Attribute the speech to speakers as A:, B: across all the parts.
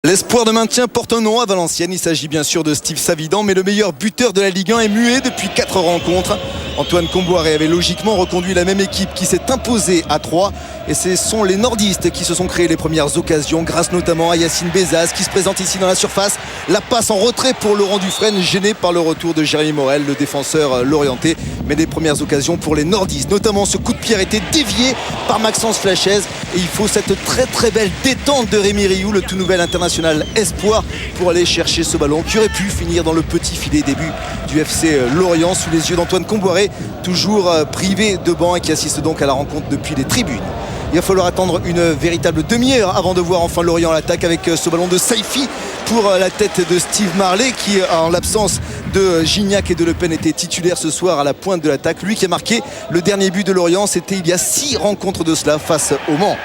A: L'espoir de maintien porte un nom à Valenciennes. Il s'agit bien sûr de Steve Savidan, mais le meilleur buteur de la Ligue 1 est muet depuis 4 rencontres. Antoine Comboiré avait logiquement reconduit la même équipe qui s'est imposée à 3. Et ce sont les nordistes qui se sont créés les premières occasions, grâce notamment à Yacine Bezaz qui se présente ici dans la surface. La passe en retrait pour Laurent Dufresne, gêné par le retour de Jérémy Morel, le défenseur lorientais. Mais les premières occasions pour les nordistes, notamment ce coup de pied a été dévié par Maxence Flachez. Et il faut cette très belle détente de Rémi Rioux, le tout nouvel international espoir, pour aller chercher ce ballon qui aurait pu finir dans le petit filet début du FC Lorient sous les yeux d'Antoine Comboiré, toujours privé de banc et qui assiste donc à la rencontre depuis les tribunes. Il va falloir attendre une véritable demi-heure avant de voir enfin Lorient à l'attaque avec ce ballon de Saifi pour la tête de Steve Marley qui, en l'absence de Gignac et de Le Pen, était titulaire ce soir à la pointe de l'attaque. Lui qui a marqué le dernier but de Lorient, c'était il y a 6 rencontres de cela face au Mans.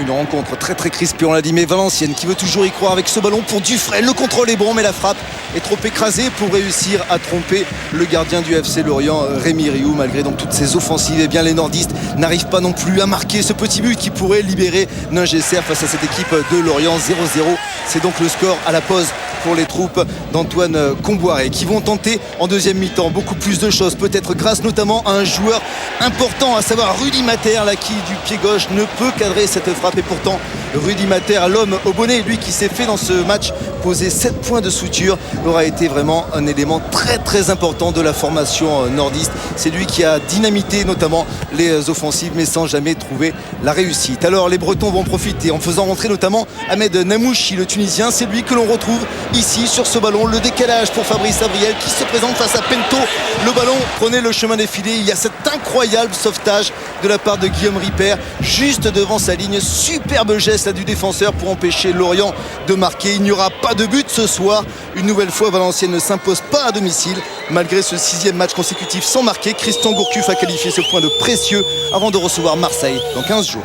A: Une rencontre très crispée, on l'a dit, mais Valenciennes qui veut toujours y croire avec ce ballon pour Dufresne. Le contrôle est bon, mais la frappe est trop écrasée pour réussir à tromper le gardien du FC Lorient, Rémi Rioux. Malgré donc toutes ces offensives, eh bien les nordistes n'arrivent pas non plus à marquer ce petit but qui pourrait libérer Nungesser face à cette équipe de Lorient. 0-0, c'est donc le score à la pause pour les troupes d'Antoine Comboiré qui vont tenter en deuxième mi-temps beaucoup plus de choses, peut-être grâce notamment à un joueur important, à savoir Rudy Mater, là, qui du pied gauche ne peut cadrer cette frappe. Et pourtant Rudy Mater, l'homme au bonnet, lui qui s'est fait dans ce match poser 7 points de suture, aura été vraiment un élément très important de la formation nordiste. C'est lui qui a dynamité notamment les offensives, mais sans jamais trouver la réussite. Alors les Bretons vont profiter en faisant rentrer notamment Ahmed Namouchi, le Tunisien. C'est lui que l'on retrouve ici sur ce ballon. Le décalage pour Fabrice Abriel qui se présente face à Pento. Le ballon prenait le chemin des filets. Il y a cet incroyable sauvetage de la part de Guillaume Ripert juste devant sa ligne. Superbe geste là du défenseur pour empêcher Lorient de marquer. Il n'y aura pas de but ce soir. Une nouvelle fois, Valenciennes ne s'impose pas à domicile. Malgré ce 6e match consécutif sans marquer, Christian Gourcuff a qualifié ce point de précieux avant de recevoir Marseille dans 15 jours.